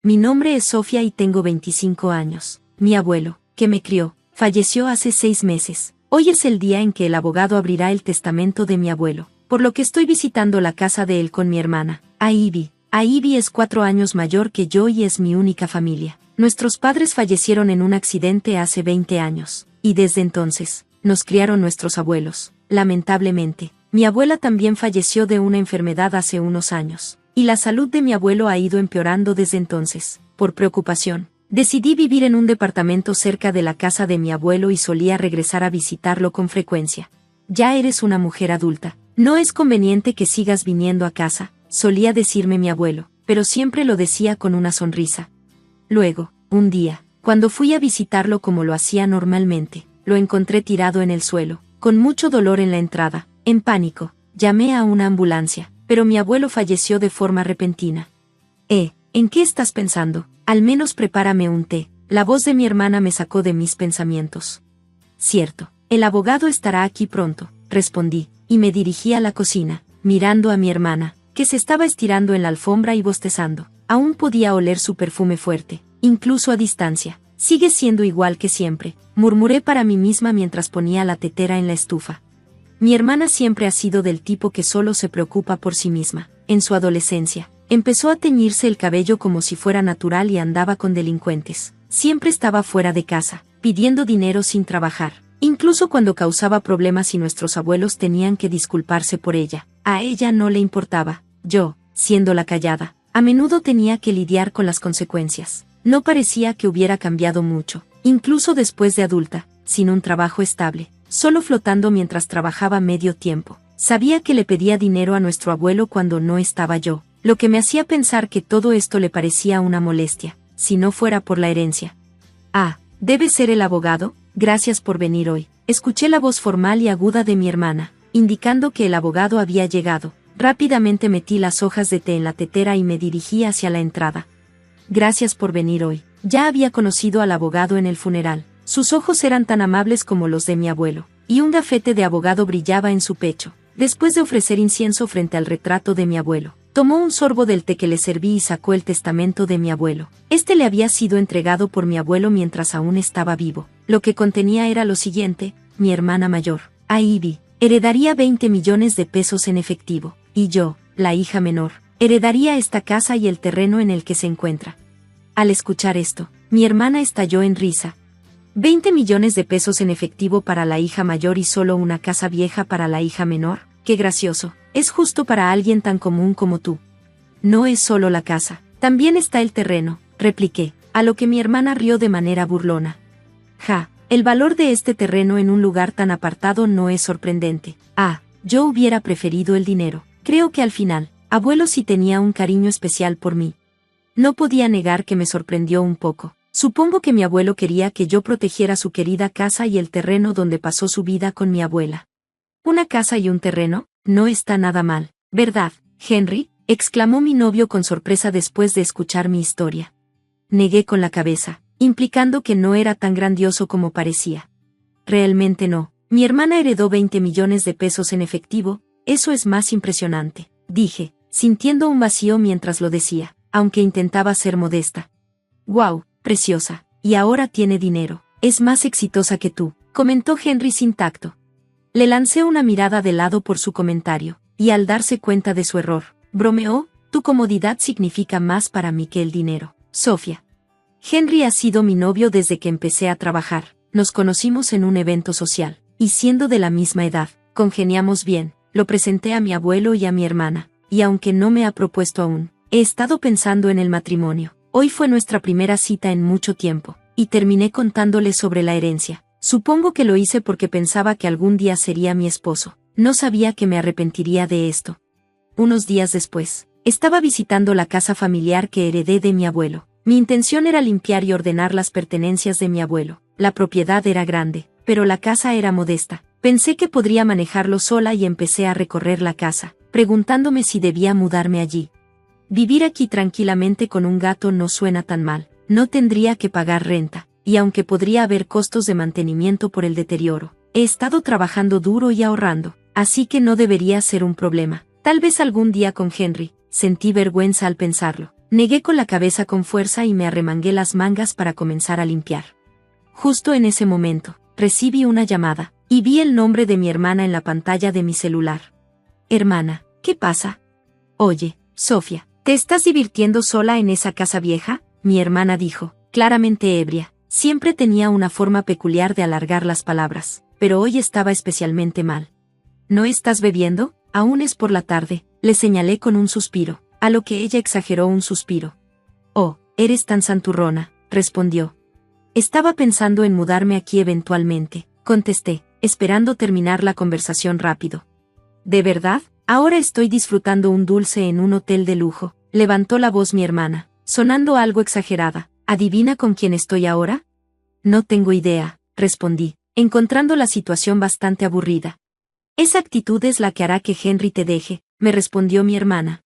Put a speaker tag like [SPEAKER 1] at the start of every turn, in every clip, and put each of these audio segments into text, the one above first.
[SPEAKER 1] Mi nombre es Sofía y tengo 25 años. Mi abuelo, que me crió, falleció hace 6 meses. Hoy es el día en que el abogado abrirá el testamento de mi abuelo, por lo que estoy visitando la casa de él con mi hermana, Ivy. Ivy es 4 años mayor que yo y es mi única familia. Nuestros padres fallecieron en un accidente hace 20 años, y desde entonces, nos criaron nuestros abuelos. Lamentablemente, mi abuela también falleció de una enfermedad hace unos años, y la salud de mi abuelo ha ido empeorando desde entonces. Por preocupación, decidí vivir en un departamento cerca de la casa de mi abuelo y solía regresar a visitarlo con frecuencia. Ya eres una mujer adulta, no es conveniente que sigas viniendo a casa, solía decirme mi abuelo, pero siempre lo decía con una sonrisa. Luego, un día, cuando fui a visitarlo como lo hacía normalmente, lo encontré tirado en el suelo, con mucho dolor en la entrada. En pánico, llamé a una ambulancia, pero mi abuelo falleció de forma repentina. ¿En qué estás pensando? Al menos prepárame un té. La voz de mi hermana me sacó de mis pensamientos. Cierto, el abogado estará aquí pronto, respondí, y me dirigí a la cocina, mirando a mi hermana, que se estaba estirando en la alfombra y bostezando. Aún podía oler su perfume fuerte, incluso a distancia. Sigue siendo igual que siempre, murmuré para mí misma mientras ponía la tetera en la estufa. Mi hermana siempre ha sido del tipo que solo se preocupa por sí misma. En su adolescencia, empezó a teñirse el cabello como si fuera natural y andaba con delincuentes. Siempre estaba fuera de casa, pidiendo dinero sin trabajar, incluso cuando causaba problemas y nuestros abuelos tenían que disculparse por ella. A ella no le importaba. Yo, siendo la callada, a menudo tenía que lidiar con las consecuencias. No parecía que hubiera cambiado mucho, incluso después de adulta, sin un trabajo estable, solo flotando mientras trabajaba medio tiempo. Sabía que le pedía dinero a nuestro abuelo cuando no estaba yo, lo que me hacía pensar que todo esto le parecía una molestia, si no fuera por la herencia. Debe ser el abogado, gracias por venir hoy. Escuché la voz formal y aguda de mi hermana, indicando que el abogado había llegado. Rápidamente metí las hojas de té en la tetera y me dirigí hacia la entrada. Gracias por venir hoy. Ya había conocido al abogado en el funeral. Sus ojos eran tan amables como los de mi abuelo, y un gafete de abogado brillaba en su pecho. Después de ofrecer incienso frente al retrato de mi abuelo, tomó un sorbo del té que le serví y sacó el testamento de mi abuelo. Este le había sido entregado por mi abuelo mientras aún estaba vivo. Lo que contenía era lo siguiente: mi hermana mayor, Ivy, heredaría 20 millones de pesos en efectivo, y yo, la hija menor, heredaría esta casa y el terreno en el que se encuentra. Al escuchar esto, mi hermana estalló en risa. 20 millones de pesos en efectivo para la hija mayor y solo una casa vieja para la hija menor. Qué gracioso, es justo para alguien tan común como tú. No es solo la casa, también está el terreno, repliqué, a lo que mi hermana rió de manera burlona. El valor de este terreno en un lugar tan apartado no es sorprendente. Yo hubiera preferido el dinero. Creo que al final, abuelo sí tenía un cariño especial por mí. No podía negar que me sorprendió un poco. Supongo que mi abuelo quería que yo protegiera su querida casa y el terreno donde pasó su vida con mi abuela. Una casa y un terreno, no está nada mal, ¿verdad, Henry?, exclamó mi novio con sorpresa después de escuchar mi historia. Negué con la cabeza, implicando que no era tan grandioso como parecía. Realmente no. Mi hermana heredó 20 millones de pesos en efectivo, eso es más impresionante, dije, sintiendo un vacío mientras lo decía, aunque intentaba ser modesta. Wow, preciosa, y ahora tiene dinero, es más exitosa que tú, comentó Henry sin tacto. Le lancé una mirada de lado por su comentario, y al darse cuenta de su error, bromeó: tu comodidad significa más para mí que el dinero, Sofía. Henry ha sido mi novio desde que empecé a trabajar, nos conocimos en un evento social, y siendo de la misma edad, congeniamos bien. Lo presenté a mi abuelo y a mi hermana, y aunque no me ha propuesto aún, he estado pensando en el matrimonio. Hoy fue nuestra primera cita en mucho tiempo, y terminé contándole sobre la herencia. Supongo que lo hice porque pensaba que algún día sería mi esposo. No sabía que me arrepentiría de esto. Unos días después, estaba visitando la casa familiar que heredé de mi abuelo. Mi intención era limpiar y ordenar las pertenencias de mi abuelo. La propiedad era grande, pero la casa era modesta. Pensé que podría manejarlo sola y empecé a recorrer la casa, preguntándome si debía mudarme allí. Vivir aquí tranquilamente con un gato no suena tan mal, no tendría que pagar renta, y aunque podría haber costos de mantenimiento por el deterioro, he estado trabajando duro y ahorrando, así que no debería ser un problema. Tal vez algún día con Henry. Sentí vergüenza al pensarlo. Negué con la cabeza con fuerza y me arremangué las mangas para comenzar a limpiar. Justo en ese momento, recibí una llamada, y vi el nombre de mi hermana en la pantalla de mi celular. Hermana, ¿qué pasa? Oye, Sofía, ¿te estás divirtiendo sola en esa casa vieja? Mi hermana dijo, claramente ebria. Siempre tenía una forma peculiar de alargar las palabras, pero hoy estaba especialmente mal. ¿No estás bebiendo? Aún es por la tarde, le señalé con un suspiro, a lo que ella exageró un suspiro. Oh, eres tan santurrona, respondió. Estaba pensando en mudarme aquí eventualmente, contesté, esperando terminar la conversación rápido. ¿De verdad? Ahora estoy disfrutando un dulce en un hotel de lujo, levantó la voz mi hermana, sonando algo exagerada. ¿Adivina con quién estoy ahora? No tengo idea, respondí, encontrando la situación bastante aburrida. Esa actitud es la que hará que Henry te deje, me respondió mi hermana.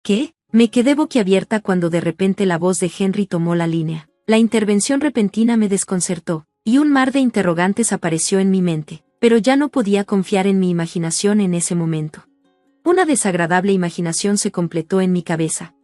[SPEAKER 1] ¿Qué? Me quedé boquiabierta cuando de repente la voz de Henry tomó la línea. La intervención repentina me desconcertó, y un mar de interrogantes apareció en mi mente, pero ya no podía confiar en mi imaginación en ese momento. Una desagradable imaginación se completó en mi cabeza.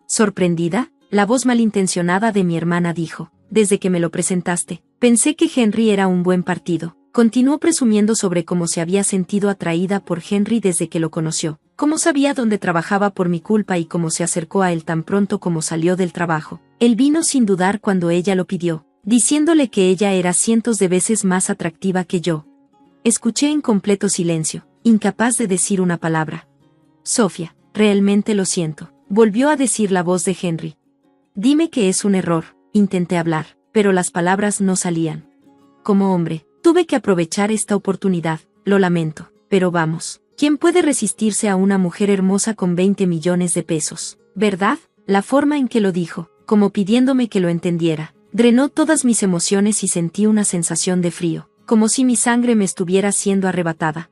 [SPEAKER 1] Sorprendida, la voz malintencionada de mi hermana dijo, desde que me lo presentaste, pensé que Henry era un buen partido. Continuó presumiendo sobre cómo se había sentido atraída por Henry desde que lo conoció, cómo sabía dónde trabajaba por mi culpa y cómo se acercó a él tan pronto como salió del trabajo. Él vino sin dudar cuando ella lo pidió, diciéndole que ella era cientos de veces más atractiva que yo. Escuché en completo silencio, incapaz de decir una palabra. Sofía, realmente lo siento, volvió a decir la voz de Henry. Dime que es un error, intenté hablar, pero las palabras no salían. Como hombre, tuve que aprovechar esta oportunidad, lo lamento, pero vamos, ¿quién puede resistirse a una mujer hermosa con 20 millones de pesos? ¿Verdad? La forma en que lo dijo, como pidiéndome que lo entendiera, drenó todas mis emociones y sentí una sensación de frío, como si mi sangre me estuviera siendo arrebatada.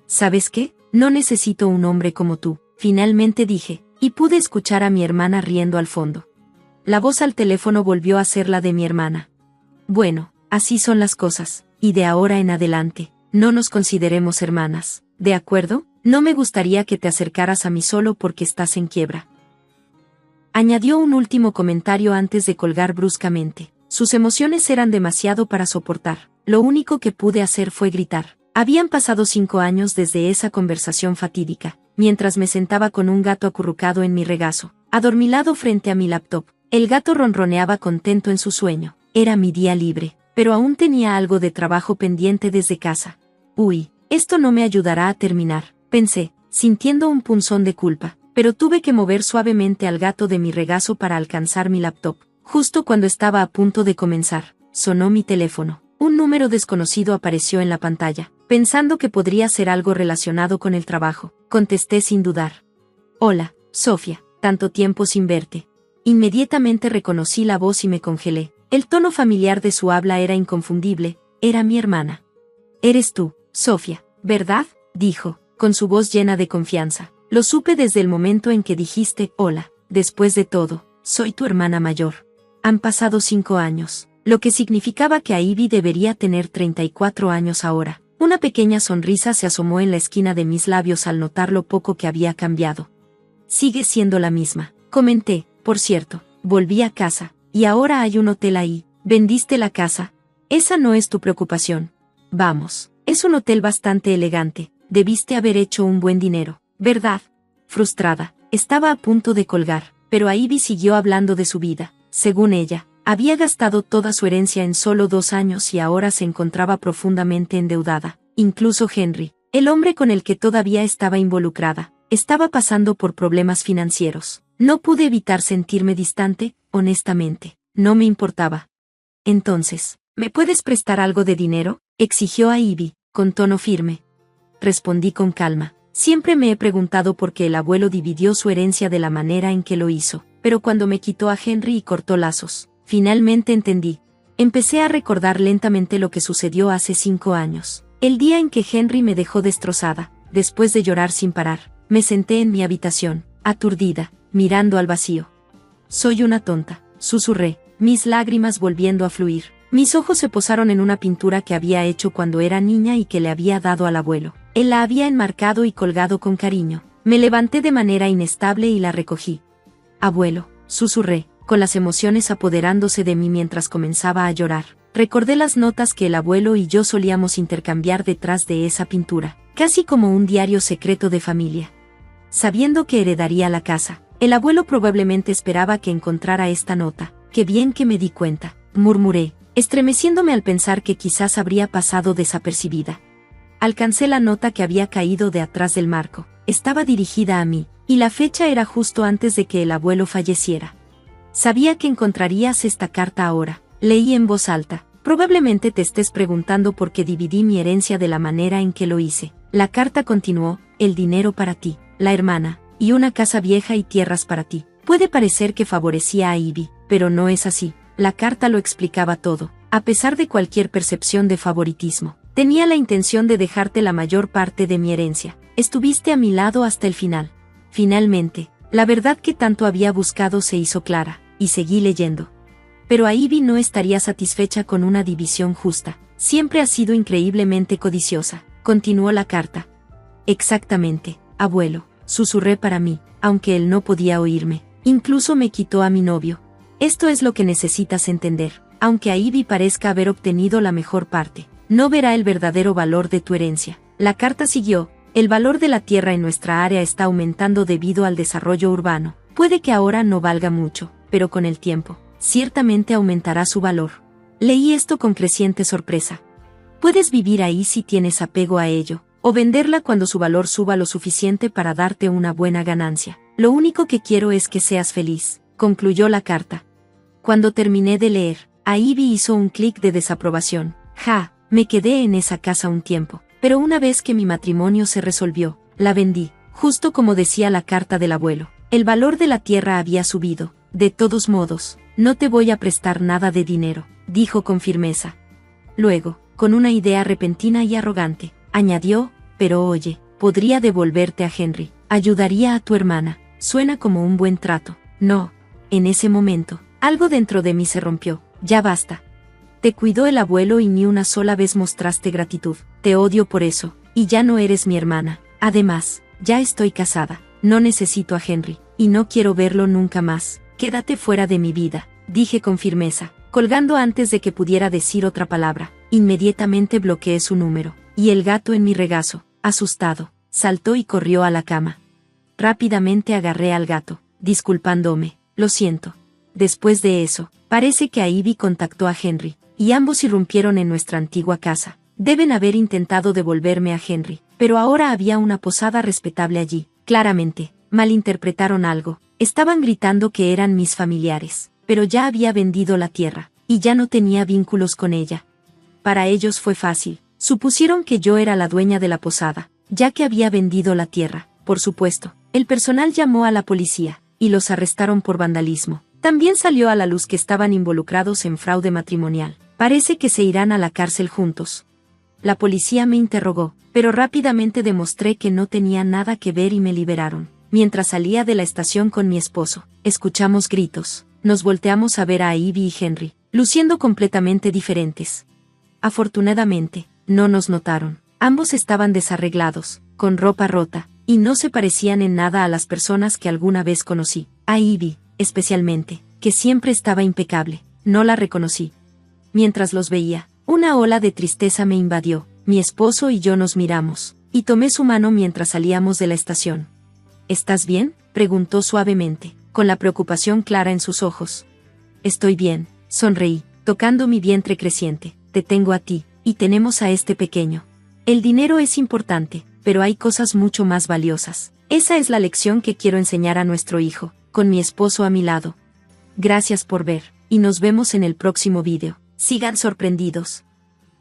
[SPEAKER 1] ¿Sabes qué? No necesito un hombre como tú, finalmente dije, y pude escuchar a mi hermana riendo al fondo. La voz al teléfono volvió a ser la de mi hermana. Bueno, así son las cosas, y de ahora en adelante, no nos consideremos hermanas, ¿de acuerdo? No me gustaría que te acercaras a mí solo porque estás en quiebra. Añadió un último comentario antes de colgar bruscamente. Sus emociones eran demasiado para soportar. Lo único que pude hacer fue gritar. Habían pasado 5 años desde esa conversación fatídica, mientras me sentaba con un gato acurrucado en mi regazo, adormilado frente a mi laptop. El gato ronroneaba contento en su sueño. Era mi día libre, pero aún tenía algo de trabajo pendiente desde casa. Uy, esto no me ayudará a terminar, pensé, sintiendo un punzón de culpa, pero tuve que mover suavemente al gato de mi regazo para alcanzar mi laptop. Justo cuando estaba a punto de comenzar, sonó mi teléfono. Un número desconocido apareció en la pantalla. Pensando que podría ser algo relacionado con el trabajo, contesté sin dudar. Hola, Sofía, tanto tiempo sin verte. Inmediatamente reconocí la voz y me congelé. El tono familiar de su habla era inconfundible, era mi hermana. Eres tú, Sofía, ¿verdad? Dijo, con su voz llena de confianza. Lo supe desde el momento en que dijiste, hola, después de todo, soy tu hermana mayor. Han pasado 5 años, lo que significaba que Ivy debería tener 34 años ahora. Una pequeña sonrisa se asomó en la esquina de mis labios al notar lo poco que había cambiado. Sigue siendo la misma, comenté. Por cierto, volví a casa, y ahora hay un hotel ahí. ¿Vendiste la casa? Esa no es tu preocupación. Vamos, es un hotel bastante elegante, debiste haber hecho un buen dinero, ¿verdad? Frustrada, estaba a punto de colgar, pero Ivy siguió hablando de su vida. Según ella, había gastado toda su herencia en solo 2 años y ahora se encontraba profundamente endeudada. Incluso Henry, el hombre con el que todavía estaba involucrada, estaba pasando por problemas financieros. No pude evitar sentirme distante, honestamente, no me importaba. Entonces, ¿me puedes prestar algo de dinero?, exigió a Ivy, con tono firme. Respondí con calma. Siempre me he preguntado por qué el abuelo dividió su herencia de la manera en que lo hizo, pero cuando me quitó a Henry y cortó lazos, finalmente entendí. Empecé a recordar lentamente lo que sucedió hace 5 años. El día en que Henry me dejó destrozada, después de llorar sin parar, me senté en mi habitación, aturdida, mirando al vacío. Soy una tonta, susurré, mis lágrimas volviendo a fluir. Mis ojos se posaron en una pintura que había hecho cuando era niña y que le había dado al abuelo. Él la había enmarcado y colgado con cariño. Me levanté de manera inestable y la recogí. Abuelo, susurré, con las emociones apoderándose de mí mientras comenzaba a llorar. Recordé las notas que el abuelo y yo solíamos intercambiar detrás de esa pintura, casi como un diario secreto de familia. Sabiendo que heredaría la casa, el abuelo probablemente esperaba que encontrara esta nota. «Qué bien que me di cuenta», murmuré, estremeciéndome al pensar que quizás habría pasado desapercibida. Alcancé la nota que había caído de atrás del marco. Estaba dirigida a mí, y la fecha era justo antes de que el abuelo falleciera. Sabía que encontrarías esta carta ahora. Leí en voz alta. Probablemente te estés preguntando por qué dividí mi herencia de la manera en que lo hice. La carta continuó: el dinero para ti, la hermana, y una casa vieja y tierras para ti. Puede parecer que favorecía a Ivy, pero no es así. La carta lo explicaba todo. A pesar de cualquier percepción de favoritismo, tenía la intención de dejarte la mayor parte de mi herencia. Estuviste a mi lado hasta el final. Finalmente, la verdad que tanto había buscado se hizo clara, y seguí leyendo. Pero Ivy no estaría satisfecha con una división justa. Siempre ha sido increíblemente codiciosa, continuó la carta. Exactamente, abuelo, susurré para mí, aunque él no podía oírme. Incluso me quitó a mi novio. Esto es lo que necesitas entender. Aunque a Ivy parezca haber obtenido la mejor parte, no verá el verdadero valor de tu herencia. La carta siguió: el valor de la tierra en nuestra área está aumentando debido al desarrollo urbano. Puede que ahora no valga mucho, pero con el tiempo, ciertamente aumentará su valor. Leí esto con creciente sorpresa. Puedes vivir ahí si tienes apego a ello, o venderla cuando su valor suba lo suficiente para darte una buena ganancia. Lo único que quiero es que seas feliz, concluyó la carta. Cuando terminé de leer, a Ivy hizo un clic de desaprobación. Me quedé en esa casa un tiempo, pero una vez que mi matrimonio se resolvió, la vendí, justo como decía la carta del abuelo. El valor de la tierra había subido. De todos modos, no te voy a prestar nada de dinero, dijo con firmeza. Luego, con una idea repentina y arrogante, añadió: pero oye, podría devolverte a Henry, ayudaría a tu hermana, suena como un buen trato. No. En ese momento, algo dentro de mí se rompió. Ya basta. Te cuidó el abuelo y ni una sola vez mostraste gratitud. Te odio por eso, y ya no eres mi hermana. Además, ya estoy casada, no necesito a Henry, y no quiero verlo nunca más. Quédate fuera de mi vida, dije con firmeza, colgando antes de que pudiera decir otra palabra. Inmediatamente bloqueé su número, y el gato en mi regazo, asustado, saltó y corrió a la cama. Rápidamente agarré al gato, disculpándome: lo siento. Después de eso, parece que Ivy contactó a Henry, y ambos irrumpieron en nuestra antigua casa. Deben haber intentado devolverme a Henry, pero ahora había una posada respetable allí. Claramente, malinterpretaron algo. Estaban gritando que eran mis familiares, pero ya había vendido la tierra, y ya no tenía vínculos con ella. Para ellos fue fácil. Supusieron que yo era la dueña de la posada, ya que había vendido la tierra. Por supuesto, el personal llamó a la policía, y los arrestaron por vandalismo. También salió a la luz que estaban involucrados en fraude matrimonial. Parece que se irán a la cárcel juntos. La policía me interrogó, pero rápidamente demostré que no tenía nada que ver y me liberaron. Mientras salía de la estación con mi esposo, escuchamos gritos. Nos volteamos a ver a Ivy y Henry, luciendo completamente diferentes. Afortunadamente, no nos notaron. Ambos estaban desarreglados, con ropa rota, y no se parecían en nada a las personas que alguna vez conocí. A Ivy, especialmente, que siempre estaba impecable, no la reconocí. Mientras los veía, una ola de tristeza me invadió. Mi esposo y yo nos miramos, y tomé su mano mientras salíamos de la estación. ¿Estás bien?, preguntó suavemente, con la preocupación clara en sus ojos. Estoy bien, sonreí, tocando mi vientre creciente. Te tengo a ti, y tenemos a este pequeño. El dinero es importante, pero hay cosas mucho más valiosas. Esa es la lección que quiero enseñar a nuestro hijo, con mi esposo a mi lado. Gracias por ver, y nos vemos en el próximo vídeo. Sigan sorprendidos.